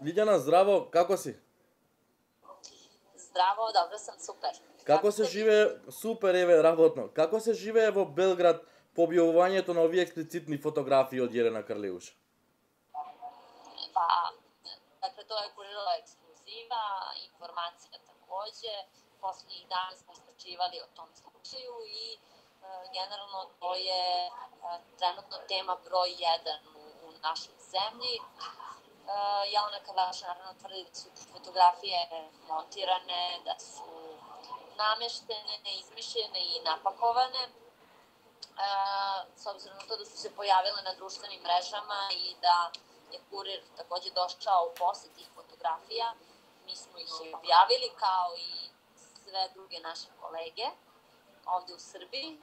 Ljiljana, zdravo, kako si? Zdravo, dobro sam, super. Kako se живее, супер, еве, работно. Како се живее во Белград по објавувањето на овие експлицитни фотографии од Јелена Карлеуш? Pa, dakle, to je kurirala ekskluziva, informacija takođe. Poslednjih dana smo istračivali o tom slučaju i generalno to je trenutno tema broj 1 u našoj zemlji. Jelena Karleuš naravno tvrdi da su fotografije montirane, da su nameštene, izmišljene i napakovane. S obzirom na to da su se pojavile na društvenim mrežama i da je kurir takođe došao u posed tih fotografija, mi smo ih objavili kao i sve druge naše kolege ovde u Srbiji.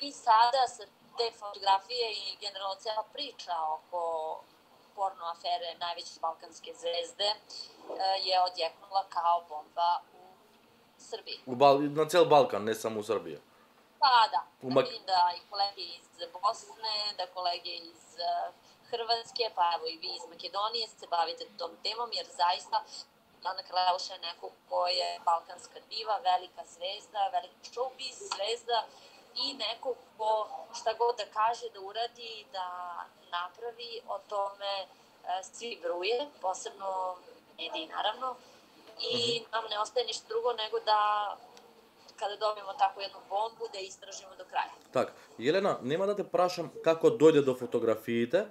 I sada sa te fotografije i generalno cela priča oko porno afere najveće balkanske zvezde je odjeknula kao bomba u Srbiji. На цел Балкан, не само у Србија. Pa da, vidim da i kolege iz Bosne, da kolege iz Hrvatske, pa evo i vi iz Makedonije se bavite tom temom, jer zaista Jelena Karleuš je neko ko je balkanska diva, velika zvezda, velika showbiz zvezda i neko ko šta god da kaže, da uradi, da napravi, o tome svi bruje, posebno mediji naravno, i nam ne ostaje ništa drugo nego da kada dobijemo takvu jednu bombu, da istražimo do kraja. Так, Јелена, нема да те прашам како дојде до фотографиите,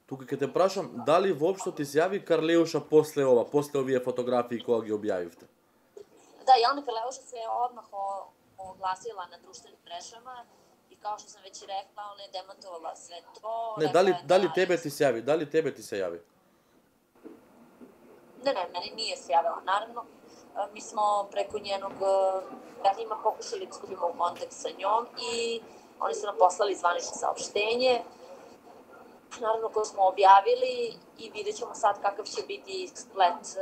тука ќе те прашам дали воопшто ти се јави Карлеуша после ова, после овие фотографии кога ги објавивте? Da, Jelena Karleuš se odmah oglasila na društvenim mrežama i kao što sam već rekla, ona je demantovala sve to. Не, дали тебе ти се јави? Дали тебе ти се јави? Ne, meni nije se javila, naravno. Mi smo preko njenog njima pokušali da skupimo u kontakt sa njom i oni su nam poslali zvanično saopštenje, naravno koje smo objavili i vidjet ćemo sad kakav će biti splet,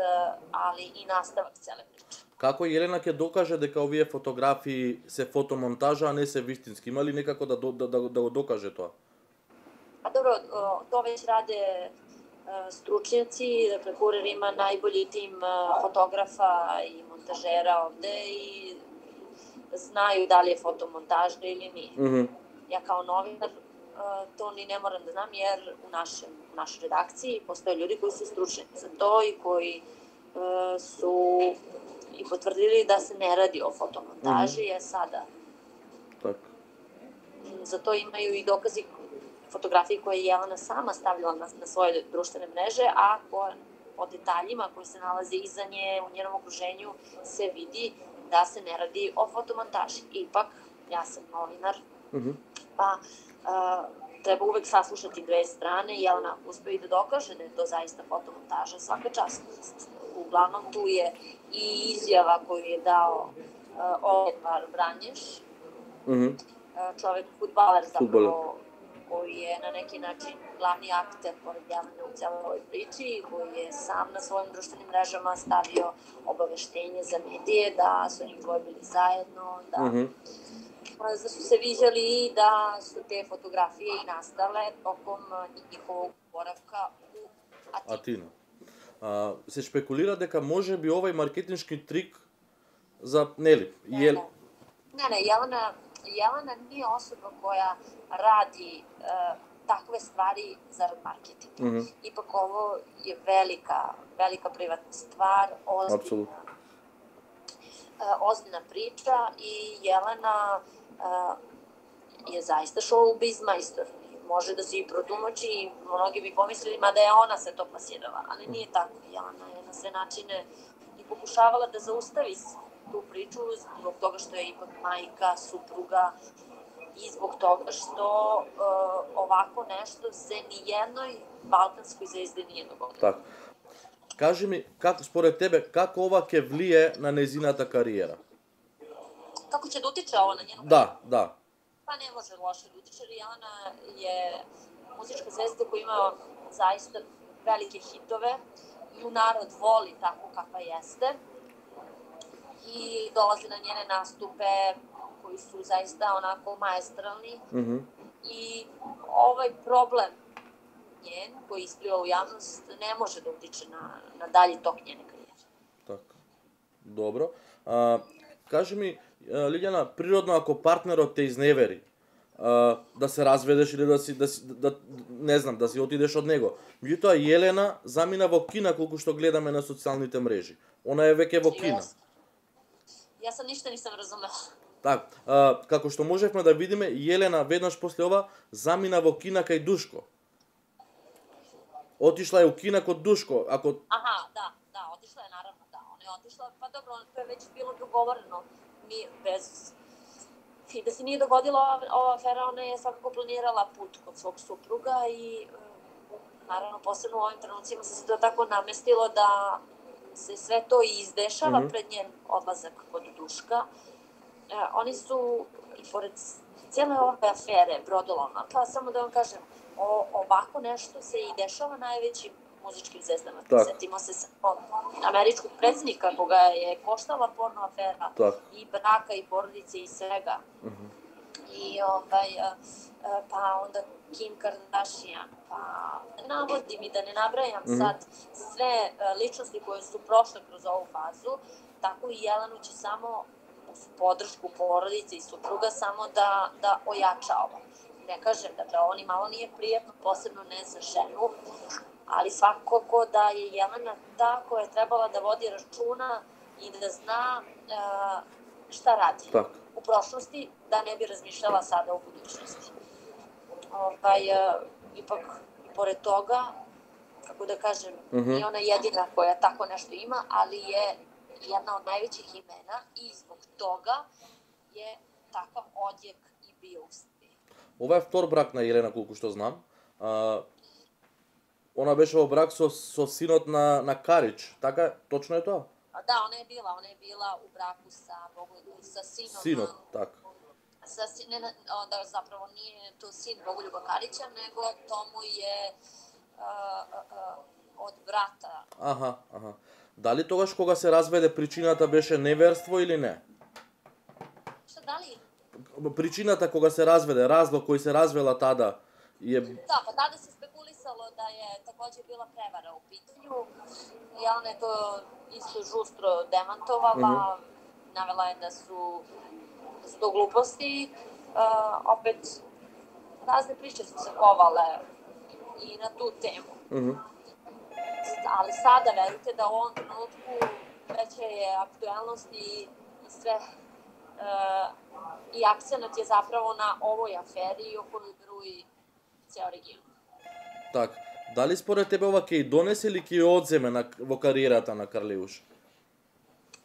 ali i nastavak cele priče. Како Јелена ќе докаже дека овие фотографии се фотомонтажа, а не се вистински? Има ли некако да го докаже тоа? A dobro, to već rade stručnjaci, dakle kurir ima najbolji tim fotografa i montažera ovde i znaju da li je fotomontaža ili nije. Ja kao novinar to ni ne moram da znam jer u našoj redakciji postoje ljudi koji su stručnjaci za to i koji su i potvrdili da se ne radi o fotomontaži, je sada. Za to imaju i dokazi fotografije koje je Jelena sama stavljala na svoje društvene mreže, a po detaljima koji se nalaze iza nje u njenom okruženju se vidi da se ne radi o fotomontaži. Ipak, ja sam novinar, pa treba uvek saslušati dve strane. Jelena uspeo i da dokaže da je to zaista fotomontaža, svaka čast. Uglavnom tu je i izjava koju je dao Oliver Vranješ, čovek fudbaler zapravo, koji je na neki način glavni akter pored Jelene u celoj ovoj priči, koji je sam na svojim društvenim mrežama stavio obaveštenje za medije da su njih dvoje bili zajedno, da su se viđali i da su te fotografije i nastale tokom njihovog boravka u Atinu. Се шпекулира дека може би овој маркетиншки трик за, нели? Ne, Jelena nije osoba koja radi takve stvari zarad marketinga. Ipak ovo je velika privatna stvar, ozbiljna priča i Jelena je zaista showbiz majstor. Može da se i protumači i mnogi bi pomislili da je ona se to plasirala, ali nije tako. Jelena je na sve načine i pokušavala da zaustavi tu priču zbog toga što je ipak majka, supruga i zbog toga što ovako nešto se nijednoj balkanskoj zvezdi nije dogodilo. Така. Кажи ми, според тебе, како ова ќе влие на незината кариера? Kako će da utiče ovo na njenu karijeru? Da. Pa ne može loše da utiče, jer Jelena je muzička zvezda koja ima zaista velike hitove i narod voli tako kakva jeste i dolazi na njene nastupe koji su zaista onako maestralni i ovaj problem njen, koji je isplivao u javnost, ne može da utiče na dalji tok njene karijere. Tako. Dobro. Кажи ми, Лиљана, природно ако партнерот те изневери, да се разведеш или не знам, да си отидеш од него. Меѓутоа Јелена замина во Кина, колку што гледаме на социјалните мрежи. Она е веќе во Кина. Ја сам ништо нисам разумела. Так, како што можевме да видиме, Јелена веднаш после ова замина во Кина кај Душко. Отишла е у Кина код Душко, ако... Аха, да, отишла е наравно, да. Она е отишла, па добро, то е веќе било договорено. Ми без... И да се nije dogodila ova afera, ona je svakako planirala put kod svog supruga i naravno posebno u ovim trenucima se to tako namestilo da se sve to i izdešava pred njen odlazak kod Duška. Oni su, i pored cijele ove afere Brodoloma, pa samo da vam kažem, ovako nešto se i dešava najvećim muzičkim zvezdama. Setimo se američkog predsjednika koga je koštala porno afera i braka i porodice i svega. I pa onda Kim Kardashian, pa navodim i da ne nabrajam sad sve ličnosti koje su prošle kroz ovu fazu, tako i Jelenu će samo uz podršku porodice i supruga samo da ojača ovo. Ne kažem, dakle, ovo ni malo nije prijetno, posebno ne za ženu, ali svakako da je Jelena ta koja je trebala da vodi računa i da zna šta radi u prošlosti, da ne bi razmišljala sada u budućnosti. Ipak, pored toga, kako da kažem, nije ona jedina koja tako nešto ima, ali je jedna od najvećih imena i zbog toga je takav odjek i bio u Srbiji. Ова е втор брак на Јелена, колку што знам. Она беше во брак со синот на Карич, така? Точно е тоа? Да, она je bila u braku sa sinom. Синот, така. Da zapravo nije to sin Bogoljuba Karića, nego to mu je od brata. Аха. Дали тогаш кога се разведе причината беше неверство или не? Што, дали? Причината кога се разведе, разлог кој се развела тада je... Da, pa tada se spekulisalo da je takođe bila prevara u pitanju. Jelena je to isto žustro demantovala, navela je da su to gluposti. Opet, razne priče su se kovale i na tu temu. Ali sada, verujte da u ovom trenutku veća je aktuelnost i sve i akcenat je zapravo na ovoj aferi o kojoj bruji ceo region. Так, дали според тебе ова ќе донесе или ќе ја одземе во кариерата на Карлеуш?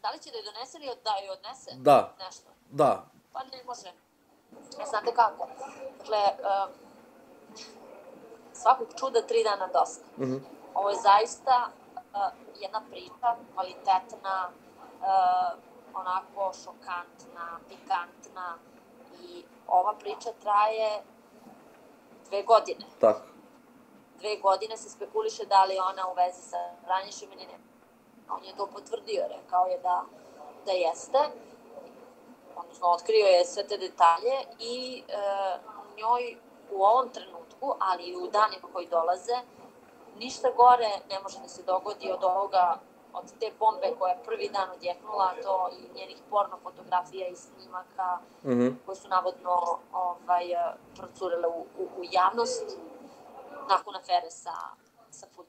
Дали ќе да ја донесе или да ја однесе? Да. Нешто? Да. Pa ne može. Znate kako? Dakle, svakog čuda 3 dana dosta. Ovo je zaista jedna priča, kvalitetna, onako šokantna, pikantna i ova priča traje 2 godine. Tako. 2 godine se spekuliše da li je ona u vezi sa Vranješem ili ne. On je to potvrdio, rekao je da jeste. Odnosno, otkrio je sve te detalje i njoj u ovom trenutku, ali i u danima koji dolaze, ništa gore ne može da se dogodi od ovoga, od te bombe koja je prvi dan odjeknula, to i njenih porno fotografija i snimaka koje su navodno procurele u javnost nakon afere sa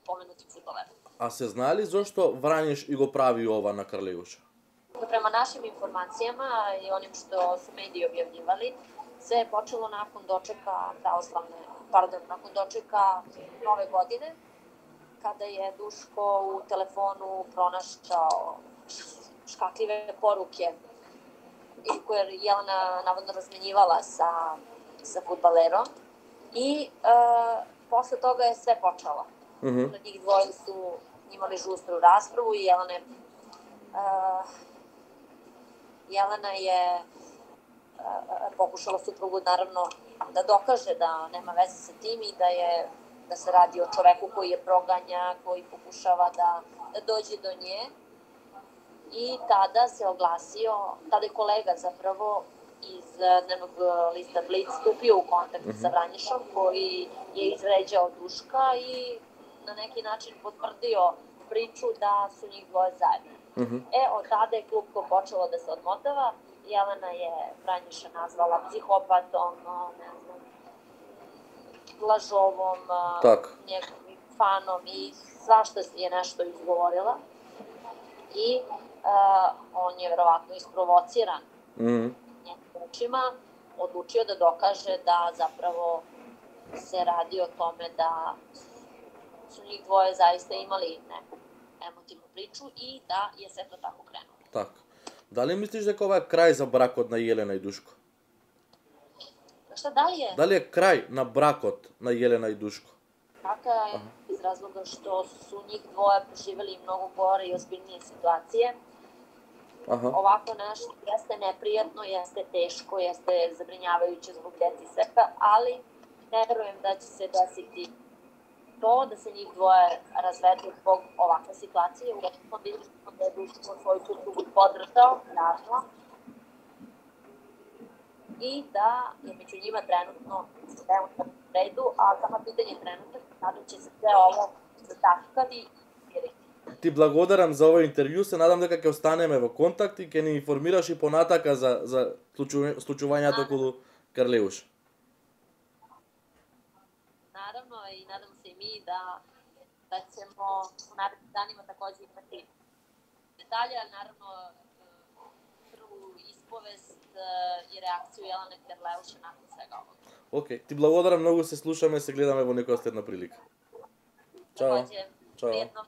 pomenutim fudbalerom. A se zna li zašto Vranješ i go pravi ova na Karleuša? Prema našim informacijama i onim što su mediji objavljivali, sve je počelo nakon dočeka Nove godine, kada je Duško u telefonu pronašao škakljive poruke koje je Jelena navodno razmenjivala sa fudbalerom i posle toga je sve počelo. Njih dvoje su imali žustru raspravu i Jelena je pokušala suprugu naravno da dokaže da nema veze sa tim i da se radi o čoveku koji je proganja, koji pokušava da dođe do nje. I tada se oglasio, tada je kolega zapravo iz dnevnog lista Blic stupio u kontakt sa Vranješom, koji je izvređao Duška i na neki način potvrdio priču da su njih dvoje zajedno. Od tada je klupko počelo da se odmotava. Jelena je Vranješa nazvala psihopatom, ne znam, lažovom, njegovim fanom i svašta je nešto izgovorila. I on je verovatno isprovociran njegovim rečima, odlučio da dokaže da zapravo se radi o tome da su njih dvoje zaista imali neku emotivnu priču i da je sve to tako krenulo. Така. Дали мислиш дека ова е крај за бракот на Јелена и Душко? Šta da li je? Дали е крај на бракот на Јелена и Душко? Така je, iz razloga što su njih dvoje preživjeli mnogo gore i ozbiljnije situacije. Ovako nešto jeste neprijatno, jeste teško, jeste zabrinjavajuće zbog deci i svega, ali ne verujem da će se desiti to da se njih dvoje razvedu zbog ovakve situacije. Uglavnom vidimo da je Duško svoju suprugu podržao, naravno, i da je među njima trenutno sve u redu, a samo pitanje trenutno kada će se sve ovo zataškati i smiriti. Ти благодарам за овој интервју, се надам дека ќе останеме во контакт и ќе ни информираш и понатака за случувањето околу Карлеуш. Naravno, i nadam se i mi da ćemo u narednim danima takođe imati detalje, ali naravno prvu ispovest i reakciju Jelene Karleuša nakon svega ovoga. Океј, ти благодарам многу, се слушаме, се гледаме во некоја следна прилика. Чао. Takođe, prijetno.